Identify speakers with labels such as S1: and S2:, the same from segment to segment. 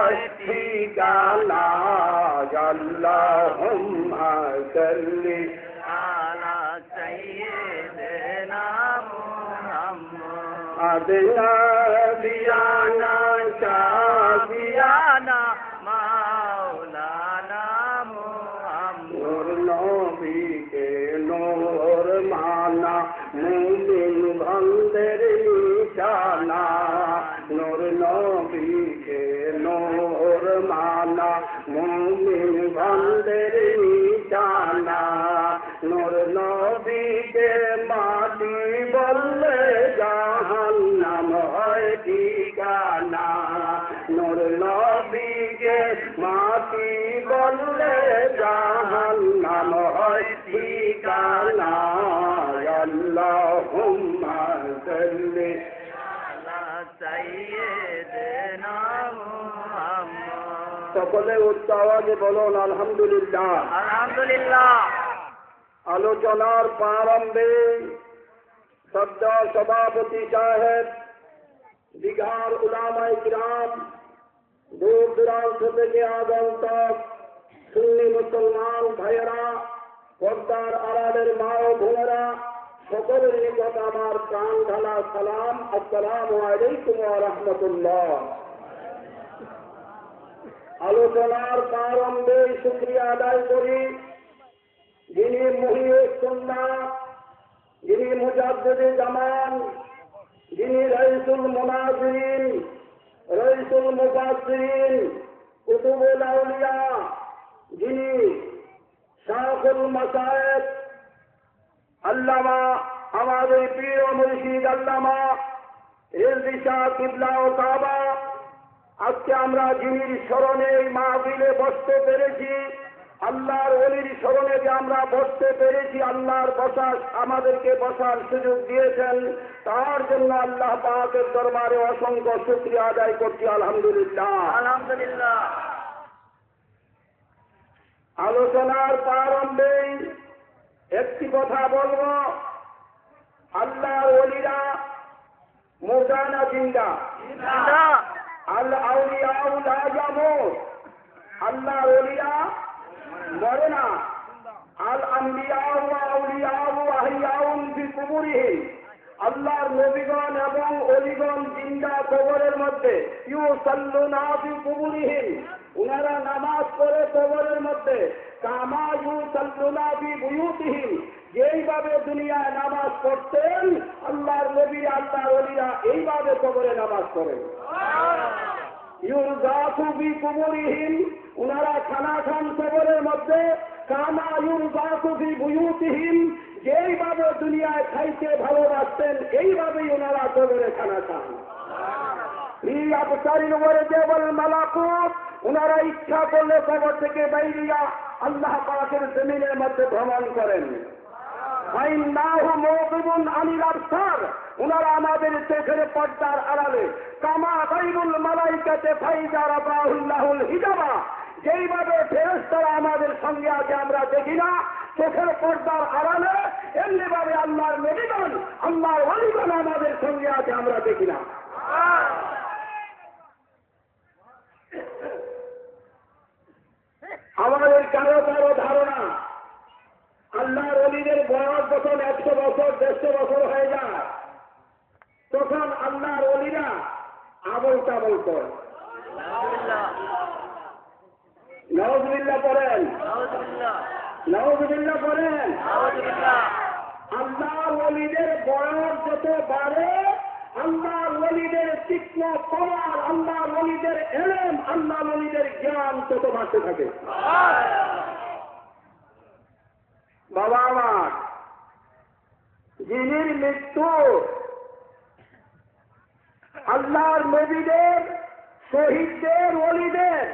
S1: হয় ঠিকানা আল্লাহুম্মা সাল্লি আলা সাইয়্যিদিনা মুহাম্মদ নাবিয়ানা শাফিয়ানা মাওলানা মুহাম্মদ নবীকে নূর মানা মুমিন বান্দার নিশানা নূর নবীকে নূর মানা মুমিন বান্দার নিশানা নূর নবীকে মাটি বললে জাহান্নাম হয় ঠিকানা নূর নবীকে মাটি বললে জাহান্নাম হয় ঠিকানা আল্লাহুম্মা সাল্লি আলা সাইয়্যিদিনা মুহাম্মদ সকলে উচ্চ আওয়াজে বলুন আলহামদুলিল্লাহ আলহামদুলিল্লাহ। আলোচনার প্রারম্ভে শ্রদ্ধা সভাপতি সাহেব, দীঘার উলামায়ে কিরাম, দূর দূরান্ত থেকে আগন্তক সুন্নি মুসলমান ভাইয়েরা, পর্দার আড়ালের মা ও বোনেরা, সকলের নিকট আমার প্রাণ ঢালা সালাম, আসসালামু আলাইকুম ওয়া রাহমাতুল্লাহ। আলোচনার প্রারম্ভে শুকরিয়া আদায় করি যিনি মুহিউস সুন্নাহ, যিনি মুজাদ্দিদে জামান, যিনি রাইসুল মুনাজিরিন, রাইসুল মুফাসসিরিন, কুতুবুল আউলিয়া, যিনি শায়খুল মাশায়েখ আল্লামা আমাদের পীর ও মুর্শিদ আল্লামা রিজভী শাহ কিবলা ও কাবা, আজকে আমরা যিনির স্মরণে এই মাহফিলে বসতে পেরেছি, আল্লাহর ওলির স্মরণে যে আমরা বসতে পেরেছি, আল্লাহর বসার আমাদেরকে বসার সুযোগ দিয়েছেন, তার জন্য আল্লাহ পাকের দরবারে অসংখ্য শুকরিয়া আদায় করছি আলহামদুলিল্লাহ আলহামদুলিল্লাহ। আলোচনার প্রারম্ভে একটি কথা বলবো, আল্লাহর ওলিরা মুর্দা না জিন্দা? আল আউলিয়াউ লা ইয়ামুত, আল্লাহর ওলিরা মরে না। আল আম্বিয়াউ ওয়া আউলিয়াউ আহইয়াউন ফি কুবুরিহিম, আল্লাহর নবীগণ এবং ওলিগণ জিন্দা কবরের মধ্যে। ইউসাল্লুনা ফি কুবুরিহিম, উনারা নামাজ পড়ে কবরের মধ্যে। কামা ইউসাল্লুনা ফি বুয়ুতিহিম, যেইভাবে দুনিয়ায় নামাজ পড়তেন আল্লাহর নবী আল্লাহর ওলিরা এইভাবে কবরে নামাজ পড়েন। ইউরজাকু ফি কুবুরিহিম, উনারা খানা খান কবরের মধ্যে। কামা ইউরজাকু ফি বুয়ুতিহিম, যেইভাবে দুনিয়ায় খাইতে ভালোবাসতেন এইভাবেই ওনারা কবরে খানা খান। ফি আবসারিল ওয়ারজাল মালাকুত, উনারা ইচ্ছা করলে কবর থেকে বাইরিয়া আল্লাহ পাকের জমিনের মধ্যে ভ্রমণ করেন। ফাইন্নাহু মুকিবুন আনিল আবসার, উনারা আমাদের চোখের পর্দার আড়ালে। কামা গায়রুল মালাইকাতে ফাইজা রাফাহুল্লাহুল হিজাবা, যেইভাবে ফেরেশতারা আমাদের সঙ্গে আছে আমরা দেখি না চোখের পর্দার আড়ালে, এমনি ভাবে আল্লাহর নবীগণ আল্লাহর ওলিগণ আমাদের সঙ্গে আছে আমরা দেখি না। আমাদের কারো কারো ধারণা আল্লাহর ওলিদের বয়স যখন 100 বছর 150 বছর হয়ে যায় তখন আল্লাহর ওলিরা আবল তাবল করে। নাউযুবিল্লাহ পড়েন, নাউযুবিল্লাহ পড়েন। আল্লাহর ওলিদের বয়স যত বাড়ে আল্লাহর ওলিদের তীক্ষ্ণ পাওয়ার, আল্লাহর ওলিদের ইলম, আল্লাহর ওলিদের জ্ঞান তত বাড়তে থাকে। বাবা আমার, যিনির মৃত্যু আল্লাহর নবীদের, শহীদদের, ওলিদের,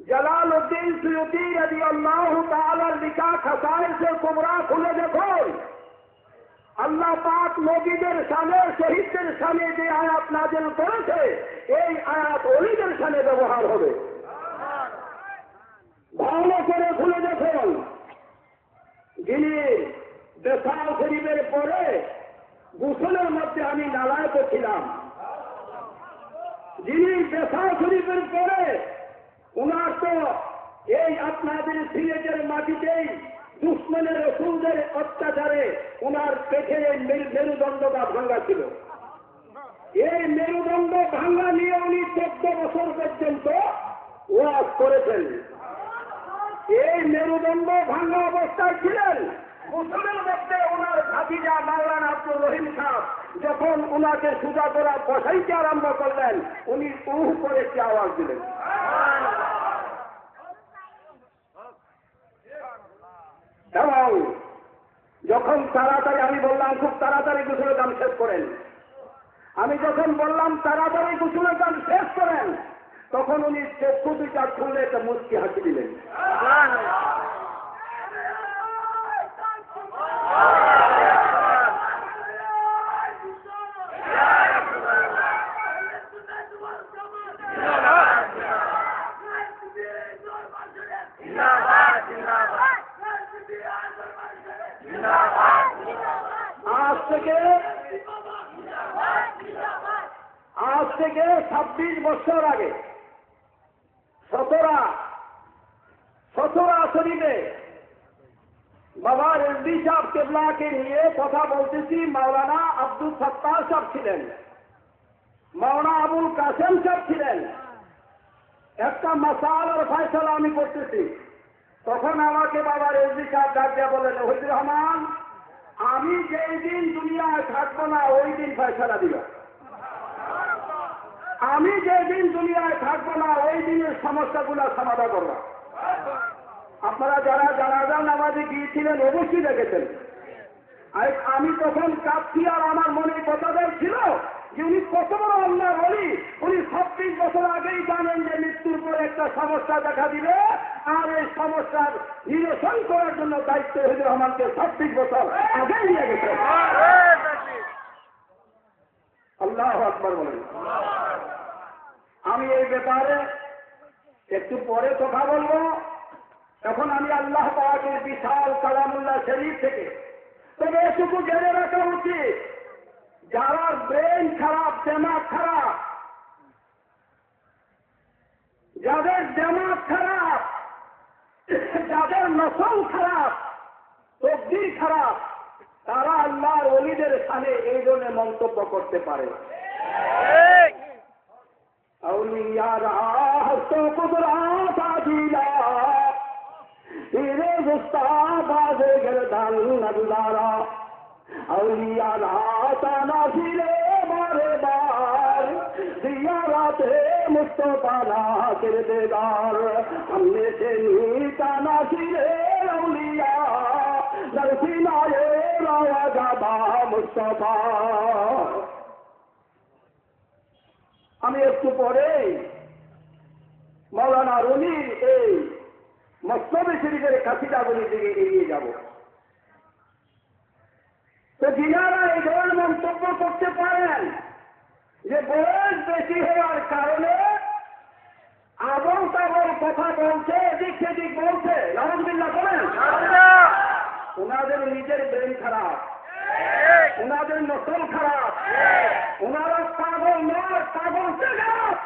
S1: জালালউদ্দিন সুয়ুতী রাদিয়াল্লাহু তাআলার লিখা খাসায়েসে কুবরা খুলে দেখুন, আল্লাহ পাক নবীদের শানে, শহীদদের শানে যে আয়াত নাযিল করেছে এই আয়াত ওলিদের শানে ব্যবহার হবে। ভালো করে খুলে দেখুন, যিনি বেসাল শরীফের পরে গোসলের মধ্যে আমি নালায় করছিলাম, যিনি মাদ্রাসা শরীফের পরে উনার তো এই আপনাদের সিলেটের মাটিতেই দুশ্মনের রসুলদের অত্যাচারে উনার পেটে এই মেরুদণ্ডটা ভাঙ্গা ছিল। এই মেরুদণ্ড ভাঙ্গা নিয়ে উনি 14 বছর পর্যন্ত ওয়াজ করেছেন। এই মেরুদণ্ড ভাঙ্গা অবস্থায় ছিলেন। মুসলিমের মধ্যে ওনার ভাতিজা মাওলানা আব্দুল রহিম সাহেব যখন ওনাকে সুজা করা বসাইতে আরম্ভ করলেন, উনি করে একটি আওয়াজ দিলেন। এবং যখন তাড়াতাড়ি আমি বললাম খুব তাড়াতাড়ি গোসলের কাম শেষ করেন, আমি যখন বললাম তাড়াতাড়ি গোসলের কাম শেষ করেন, তখন উনি চক্ষু দুইটা খুলে একটা মুচকি হাসি দিলেন। আজ থেকে 26 বছর আগে সতরা শরীফে বাবা রেজভি সাহেব কেবলাকে নিয়ে কথা বলতেছি। মাওলানা আব্দুল সত্তার সাহেব ছিলেন, মাওলানা আবুল কাসেম সাহেব ছিলেন। একটা মাসালার ফয়সালা আমি করতেছি, তখন আমাকে বাবা রেজভি সাহেব ডাক দিয়ে বলেন, ওহিদুর রহমান, আমি যেই দিন দুনিয়ায় থাকবো না ওই দিন ফয়সালা দিবা। আমি যেদিন দুনিয়ায় থাকবো না ওই দিনের সমস্যাগুলো সমাধান করবো। আপনারা যারা জানাজা নামাজে গিয়েছিলেন অবশ্যই দেখেছেন। আমি তখন কাঁদছি, আর আমার মনে কথাটাই ছিল যে উনি কত বড় আল্লাহর ওলি। উনি 26 বছর আগেই জানেন যে মৃত্যুর পরে একটা সমস্যা দেখা দিবে, আর এই সমস্যার নিরসন করার জন্য দায়িত্ব ওহিদুর রহমানকে 26 বছর আগেই নিয়ে গেছে। আল্লাহু আকবার বলেন। আমি এই ব্যাপারে একটু পরে কথা বলবো। এখন আমি আল্লাহ পাকের বিশাল কালামুল্লাহ শরীফ থেকে তবে এটুকু জেনে রাখা উচিত, যারা ব্রেন খারাপ, দেমাগ খারাপ, যাদের দেমাগ খারাপ, যাদের নসল খারাপ, তকদির খারাপ, তারা আল্লাহর ওলিদের সামনে এই ধরনের মন্তব্য করতে পারে। আউলিয়ারা হস্ত কুদরাত আজিলা ইরে গুস্তাবাজে গরদান নল্লারা আউলিয়ারা তানাজিরে বারে বার জিয়ারাতে মুস্তফা না কিরদার हमने से नीता नासिरे আউলিয়া দরসিনায়ে রাওয়াজাবা মুস্তফা। আমি একটু পরে মাওলানা রুমির এই মসনদে শরীফের কাসিদাগুলির দিকে এগিয়ে যাব। তো যিনারা এই ধরনের মন্তব্য করতে পারেন যে বয়স বেশি হওয়ার কারণে আবল তাবল কথা বলছে, এদিক সেদিক বলছে, আলহামদুলিল্লাহ বলেন, ওনাদের নিজের ব্রেন খারাপ, ওনাদের নসল খারাপ, ওনারা পাগল নয়, পাগল খারাপ।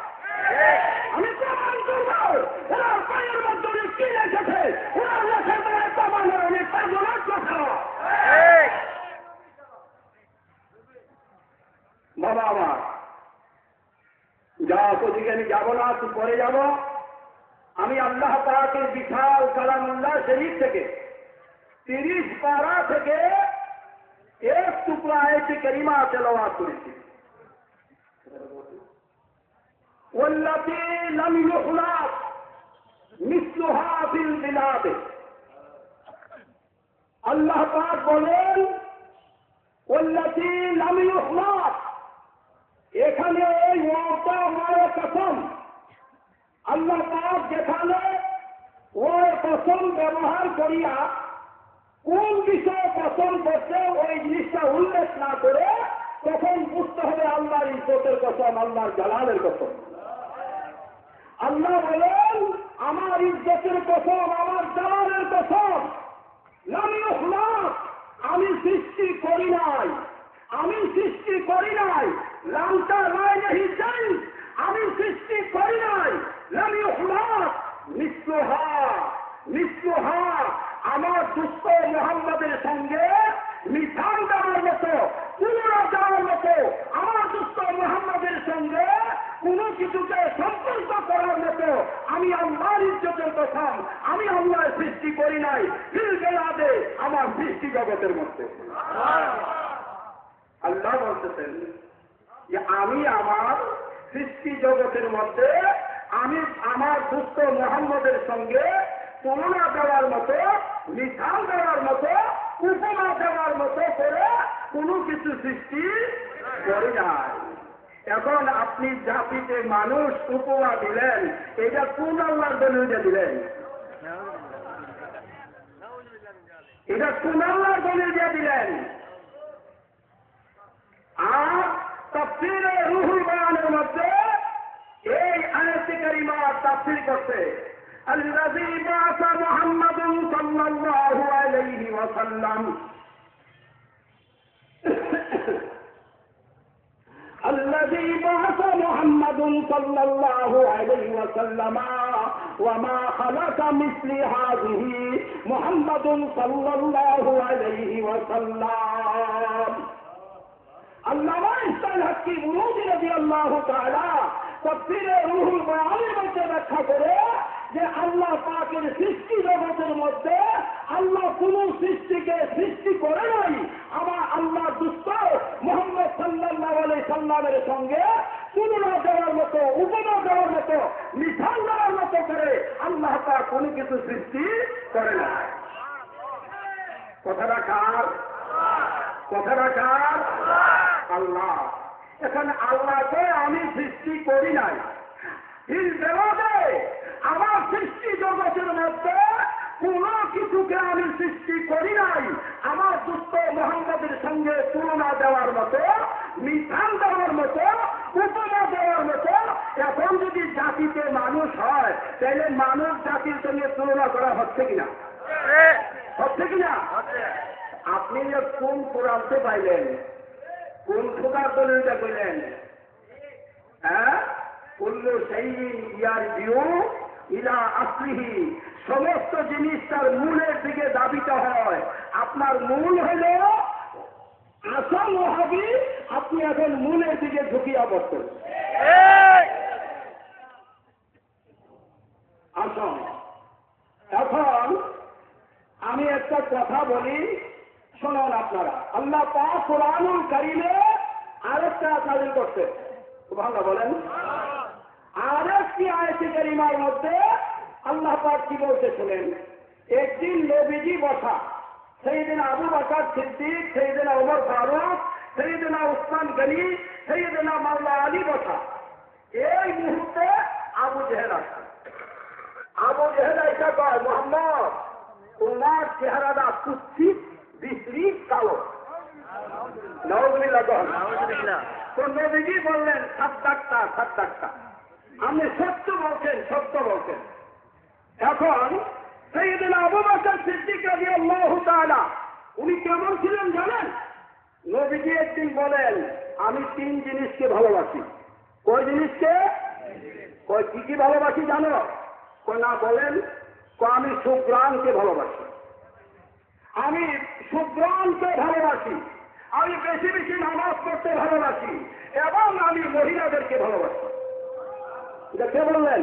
S1: আমি প্রমাণ করব ওনার পায়ের মধ্যে কি লেগেছে, ওনার লেখে দেয় প্রমাণের উনি পাগলের কথা। বাবা আমার যা ওদিকে আমি যাবো না, তুই পরে যাব। আমি আল্লাহ পাকের বিশাল কালামুল্লাহ শরীফ থেকে 30 পারা থেকে एक टुकड़ा आयत करीमा तेलावत करेছি। والتي لم يخلق مثلها في البلاد। আল্লাহ পাক বলেন والتي لم يخلق, এখানে এই ওয়াটা ওয়ার কসম। আল্লাহ পাক যেখানে ওয়ার কসম ব্যবহার করিয়া কোন বিষয়ে কসম করছে ওই জিনিসটা উল্লেখ না করে তখন বুঝতে হবে আল্লাহর ইজ্জতের কসম, আল্লাহর জালালের কসম। আল্লাহ বলেন আমার ইজ্জতের কসম, আমার জালালের কসম, লাম ইখলাক, আমি সৃষ্টি করি নাই, আমি সৃষ্টি করি নাই। লামটা নয় নেই, আমি সৃষ্টি কিছুকে সম্পর্ক করার মতো আমি আল্লাহর ইজ্জতের কসম, আমি আল্লাহর সৃষ্টি করি নাই ফিল বেলাদে, আমার সৃষ্টি জগতের মধ্যে। আল্লাহ বলতেছেন যে আমি আমার সৃষ্টি জগতের মধ্যে আমি আমার দুস্থ মোহাম্মদের সঙ্গে তুলনা দেওয়ার মতো, মিসাল দেওয়ার মতো, উপমা দেওয়ার মতো করে কোনো কিছু সৃষ্টি করি নাই। এখন আপনি জাতিতে মানুষ উপমা দিলেন, এটা কোন আল্লাহর দলিল দিলেন? এটা কোন আল্লাহর দলিল দিলেন? আর তাফসীরে রুহুল বয়ানের মধ্যে এই আয়াতে কারিমা তাফসীর করতে আল্লাযী বা'আসা মুহাম্মাদুন সাল্লাল্লাহু আলাইহি ওয়াসাল্লাম الذي بعث محمد صلى الله عليه وسلم وما خلق مثل هذه محمد صلى الله عليه وسلم আল্লামা ইসমাঈল হক্কি বুরুজি রাদিয়াল্লাহু তাআলা তাফসীরে রুহুল বয়ানের মধ্যে ব্যাখ্যা করে যে আল্লাহ পাকের সৃষ্টি জগতের মধ্যে আল্লাহ কোন সৃষ্টিকে সৃষ্টি করে নাই, আমার আল্লাহ দুষ্ট মুহাম্মদ সাল্লাল্লাহু আলাইহি সাল্লামের সঙ্গে তুলনা দেওয়ার মতো, উপমা দেওয়ার মতো, মিসাল দেওয়ার মতো করে আল্লাহ পাক কোনো কিছু সৃষ্টি করে নাই। কথাটা কার? কথাটা কার? আল্লাহ। এখন আল্লাহকে আমি সৃষ্টি করি নাই, আমার সৃষ্টি জগতের মধ্যে কোন কিছুকে আমি সৃষ্টি করি নাই, আমার দুস্থ মোহাম্মদের সঙ্গে তুলনা দেওয়ার মতো, মিসাল দেওয়ার মতো, উপমা দেওয়ার মতো। এখন যদি জাতিতে মানুষ হয় তাহলে মানব জাতির সঙ্গে তুলনা করা হচ্ছে কিনা? হচ্ছে কিনা? আপনি যে কোন কোরআনতে পাইলেন, কোন খোদার দলিলটা কইলেন? হ্যাঁ, কুল্লু শাইইন ইয়ারজিউ ইলা আসলিহি, সমস্ত জিনিস তার মূলের দিকে দাবিত হয়। আপনার মূল হইল আসল ওয়াহাবি, আপনি এখন মূলের দিকে ঝুঁকিয়া পড়ছেন। আসল এখন আমি একটা কথা বলি, শোনেন আপনারা। আল্লাহ পাক কোরআনুল কারীমে আরেকটা নাযিল করতে, সুবহানাল্লাহ বলেন। আরেকটি আয়াতে কারিমার মধ্যে আল্লাহ পাক কি বলতে শুনেন। একদিন নবীজি বসা, সাইয়েদনা আবু বকর সিদ্দিক, সাইয়েদনা ওমর ফারুক, সাইয়েদনা উসমান গনি, সাইয়েদনা মাওলা আলী বসা। এই মুহূর্তে আবু জেহেল আসে। আবু জেহেল এটা কয়, মুহাম্মদ তোমার চেহারাটা কুৎসিত, বিশ্রী, কালো। নাউযুবিল্লাহ। তো নবীজি বললেন, সাদ্দাক্তা সাদ্দাক্তা, আপনি সত্য বলছেন, সত্য বলছেন। এখন সাইয়েদনা আবু বকর সিদ্দিক রাদিয়াল্লাহু তাআলা উনি কেমন ছিলেন জানেন? নবীজি একদিন বলেন, আমি 3 জিনিসকে ভালোবাসি। কয় জিনিসকে? কয় কি কি ভালোবাসি জানো? কয় না, বলেন। আমি সুগ্রাণকে ভালোবাসি, আমি সুগ্রাণকে ভালোবাসি, আমি বেশি বেশি নামাজ পড়তে ভালোবাসি, এবং আমি মহিলাদেরকে ভালোবাসি। এটা কে বললেন?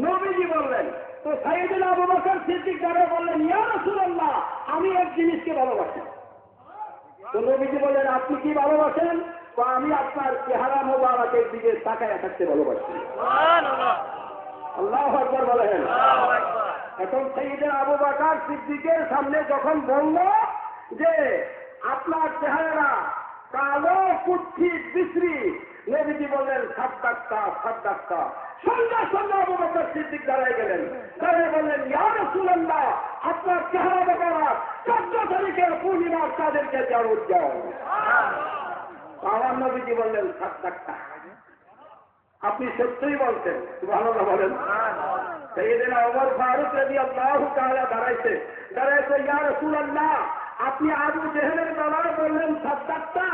S1: নবীজি বললেন। তো সাইয়েদনা আবু বকর সিদ্দিক যারা বললেন, ইয়া রাসূলুল্লাহ, আমি এক জিনিসকে ভালোবাসি। তো নবীজি বললেন, আপনি কি ভালোবাসেন? তো আমি আপনার চেহারা মোবারকের দিকে তাকায় থাকতে ভালোবাসি। আল্লাহু আকবার বলেন। এখন সাইয়েদনা আবু বকর সিদ্দিকের সামনে যখন বলল যে আপনার চেহারা কালো, কুৎসিত, বিশ্রী, নবীজি বললেন, সাদ্দাক্তা সাদ্দাক্তা। সঙ্গে সঙ্গে আবু বকর সিদ্দিক দাঁড়ায় গেলেন, দাঁড়িয়ে বললেন, ইয়া রাসূলুল্লাহ, আপনার চেহারা মোবারক 14 তারিখের পূর্ণিমার চাঁদেরকে জারুদ দাও। আমার নবীজি বললেন, সাদ্দাক্তা, আপনি সত্যই বলছেন। সুবহানাল্লাহ বলেন। সাইয়েদনা ওমর ফারুক রাদিয়াল্লাহু তাআলা দাঁড়াইছে, ইয়া রাসূলুল্লাহ, আপনি আবু জেহেলের বেলায় বললেন সাদ্দাক্তা,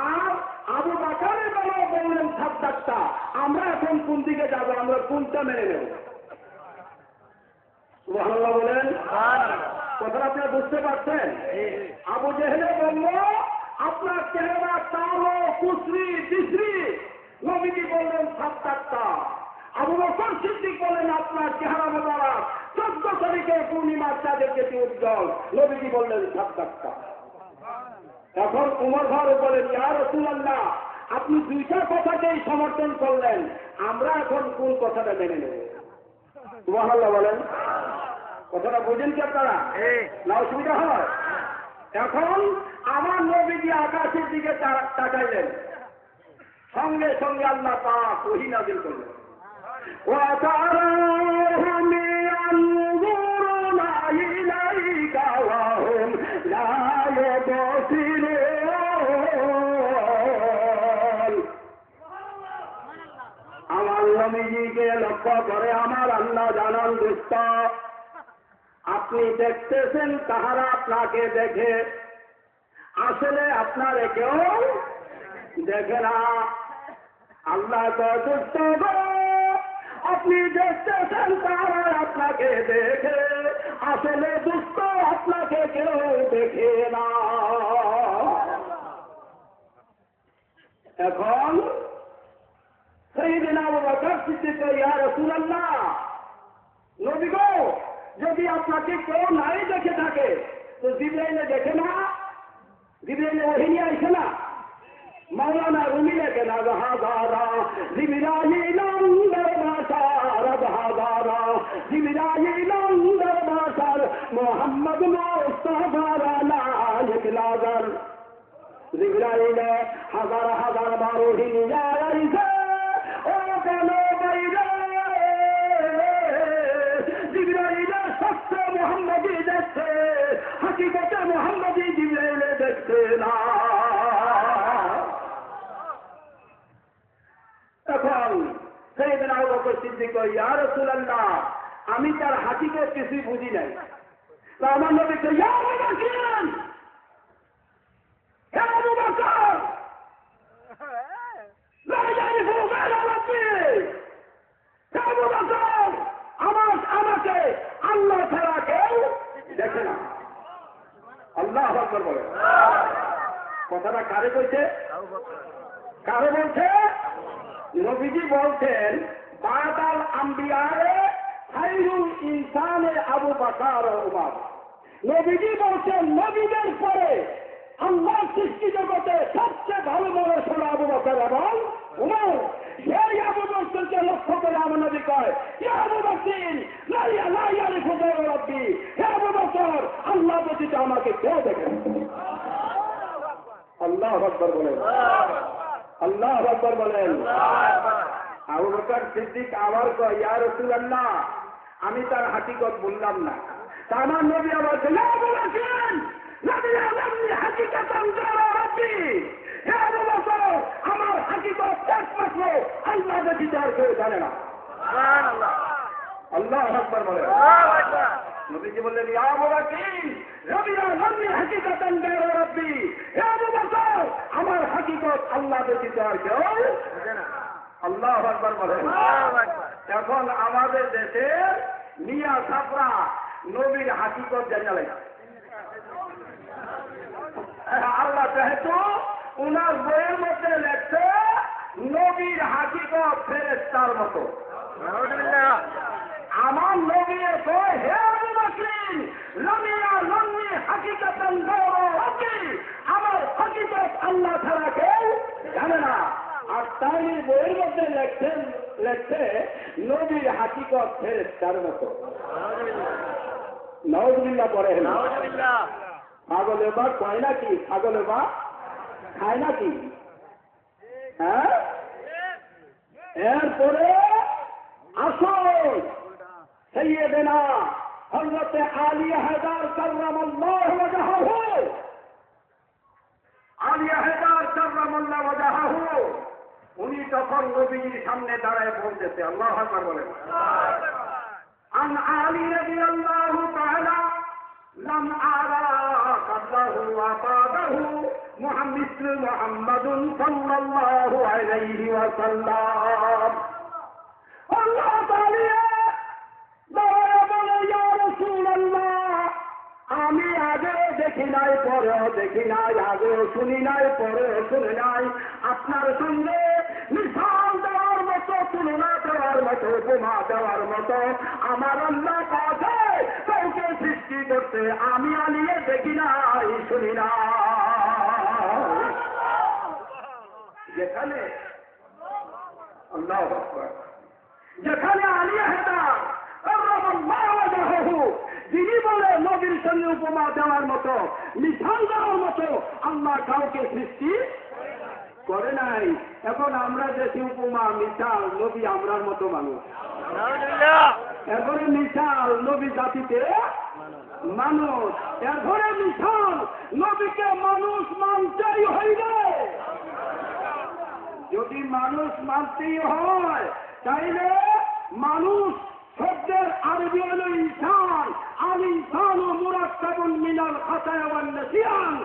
S1: আর আবু বকরের বেলায় বললেন সাদ্দাক্তা, আমরা এখন কোন দিকে যাব? আমরা কোনটা মেনে নেব? সুবহানাল্লাহ বলেন। কথা আপনারা বুঝতে পারছেন? আবু জেহেলে বলল, আপনার চেহারা কালো, কুচরি, বিশ্রী। নবীজি বললেন সাত্তারটা। আবু বকর সিদ্দিক বলেন আপনার চেহারা মোবারক 14 তারিখে পূর্ণিমার চাঁদের চেয়ে উজ্জ্বল। নবীজি বললেন সাত্তারটা। এখন উমর ফারুক বলেন ইয়া রাসূলুল্লাহ আপনি দুইটা কথাকেই সমর্থন করলেন, আমরা এখন কোন কথাটা মেনে নেব? সুবহানাল্লাহ বলেন। কথাটা বুঝেন কি আপনারা? না অসুবিধা হয়? এখন আমার নবীজি আকাশের দিকে তাকাইলেন, সঙ্গে সঙ্গে আল্লাহ পাক ওহী নাযিল করলেন। ওয়া তারাহুম ইয়ানজুরুনা ইলাইকা ওয়া হুম লা ইউবসিরুন। আমার নবীজিকে লক্ষ্য করে আমার আল্লাহ জানান দোস্ত, আপনি দেখতেছেন তাহারা আপনাকে দেখে, আসলে আপনারে কেউ দেখে না। আল্লাহ দোস্ত আপনি দেখতেছেন তাহারা আপনাকে দেখে, আসলে দোস্ত আপনাকে কেউ দেখে না। এখন সাইয়েদনা আবু বকর সিদ্দিক ইয়া রাসূলুল্লাহ নবী গো যদি আপনাকে কেউ নাই দেখে থাকে তো জিবরাইলে দেখে না? জিবরাইলে ওহী নিয়ে আসে না? মাওলানা রুমি লেখেন হাজারা জিবরাইলাম দরবাসার হাজারা জিবরাইলাম দরবাসার মুহাম্মদ মুস্তাফার লালিক লাজার। জিবরাইলে হাজার হাজার বার ওহী নিয়ে আইছে ও কেন বাইরে জিবরাইলে সত্য মুহাম্মদী দেখছে, হাকিকতে মুহাম্মদী জিবরাইলে দেখছে না। তখন সাইয়েদনা আবু বকর সিদ্দিক ইয়া রাসূলুল্লাহ আমি তার হাকিকত কিছুই বুঝি নাই। তো আমার নবী কই ইয়া আবু বকর, হে আবু বকর লা ইয়ারিফু গায়রা রাব্বি, হে আবু বকর আমাকে আল্লাহ ছাড়া কেউ দেখে না। আল্লাহু আকবার বলে। কথাটা কারে কইছে? কারে বলছে? নবীজি বলছেন বাদাল আম্বিয়ায়ে খায়রুল ইনসানে আবু বকর ও উমর। নবীজি বলছেন নবীদের পরে আল্লাহ সৃষ্টি জগতে সবচেয়ে ভালো মানুষ হলো আবু বকর এবং উমর। সেই আবু বকরকে লক্ষ্য করে আমার নবী কয় ইয়া আবু বকর লা ইয়ারিফু গায়রা রাব্বি, হে আবু বকর আল্লাহ ব্যতীত আমাকে কেউ দেখে না। আল্লাহু আকবার বলেন। আল্লাহু আকবার বলেন। আবু বকর সিদ্দিক আবার কয় ইয়া রাসূলুল্লাহ আমি তার হাকিকত বললাম না। তা আমার নবী আবার ইয়া আবু বকর নবী আলামনি হাকিকাতান গায়রা রাব্বি, হে আবু বকর আমার হাকিকত একমাত্র আল্লাহ ব্যতীত আর কেউ জানে না। সুবহানাল্লাহ। আল্লাহু আকবার বলেন। আল্লাহু আকবার। নবীজি বললেন ইয়া আবু বকর নবী আলামনি হাকিকাতান গায়রা রাব্বি, হে আবু বকর আমার হাকিকত আল্লাহ ব্যতীত আর কেউ জানে না। আল্লাহু আকবার বলেন। আল্লাহু আকবার। এখন আমাদের দেশের মিয়া ছাপরা নবীর হাকিকত জানা লাগে। আল্লাহ যেহেতু উনার বইয়ের মধ্যে লেখছে নবীর হাকিকত ফেরেশতার মতো। আমার নবী কয় হে আবু বকর নবী আলামনি হাকিকাতান গায়রা রাব্বি, আমার হাকিকত আল্লাহ ছাড়া কেউ জানে না। আর তাই বইয়ের মধ্যে লেখছে নবীর হাকিকত ফেরেশতার মতো। নাউযুবিল্লাহ পড়ে। নাউযুবিল্লাহ। ছাগলে বা কয় নাকি? ছাগলে বা খায় নাকি? হ্যাঁ, এরপরে আসল সাইয়েদেনা হযরত আলী হায়দার কাররামাল্লাহু ওয়াজহাহু, আলী হায়দার কাররামাল্লাহু ওয়াজহাহু উনি তখন নবীর সামনে দাঁড়ায় বলতেছে আল্লাহু আকবার বলেন। আন আলী রাদিয়াল্লাহু তাআলা লাম আরা কাবলাহু ওয়া বাদাহু মুহাম্মাদুন সাল্লাল্লাহু আলাইহি ওয়াসাল্লাম। আল্লাহ তাআলা বলে ইয়া রাসূলুল্লাহ আমি আগে দেখি নাই, পরেও দেখি নাই, আগেও শুনি নাই, পরেও শুনি নাই, আপনার সঙ্গে মিশাল দেওয়ার মতো মতো আমার আল্লাহ কাছে কাউকে সৃষ্টি করতে আমি আলিয়ে দেখি নাই, শুনি না। যেখানে আল্লাহু আকবার, যেখানে আলিয়া হেদার যিনি বলে নবীর সঙ্গে উপমা দেওয়ার মতো, মিশাল দেওয়ার মতো আল্লাহ কাউকে সৃষ্টি করে নাই। এখন আমরা দেখি উপমা মিশাল নবী আমরার মতো মানুষ, এরপরে মিশাল নবী জাতিতে মানুষ, এরপরে মিশাল নবীকে মানুষ মানতেই হইবে। যদি মানুষ মানতেই হয় তাইলে মানুষ শব্দের আরবি হল ইনসান, আর ইনসান ও মুরাক্কাবুন মিনাল খাতায়া ওয়ান নিসিয়ান।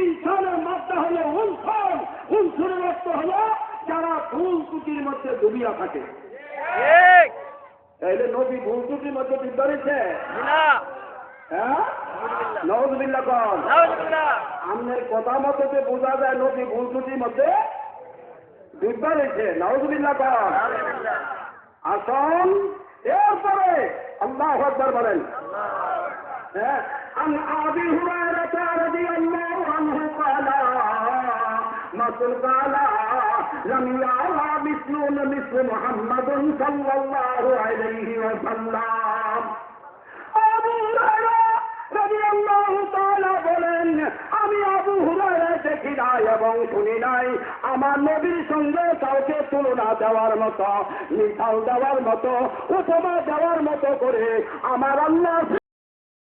S1: ইনসানের মাত্রা হলো উনসন, উনসনের অর্থ হলো যারা ভুল ত্রুটির মধ্যে ডুবিয়া থাকে। তাইলে নবী ভুল ত্রুটির মধ্যে ডুব ধরেছে না? হ্যাঁ, নাউযুবিল্লাহ কোন আমনের কথা মতো যে বোঝা যায় নবী ভুল ত্রুটির মধ্যে ডুব ধরেছে। নাউযুবিল্লাহ কোন আসন। এরপরে আল্লাহু আকবার বলেন। হ্যাঁ, আন আবি হুরায়রা রাদিয়াল্লাহু আনহু ক্বালা মাসুল ক্বালা লাম ইয়ারা মিসলু মুহাম্মাদুন সাল্লাল্লাহু আলাইহি ওয়াসাল্লাম। আবু হুরায়রা রাদিয়াল্লাহু তাআলা বলেন, আমি আবু হুরায়রা দেখি নাই এবং শুনি নাই আমার নবীর সঙ্গে কাউকে তুলনা দেওয়ার মতো, মিসাল দেওয়ার মতো, উপমা দেওয়ার মতো করে আমার আল্লাহ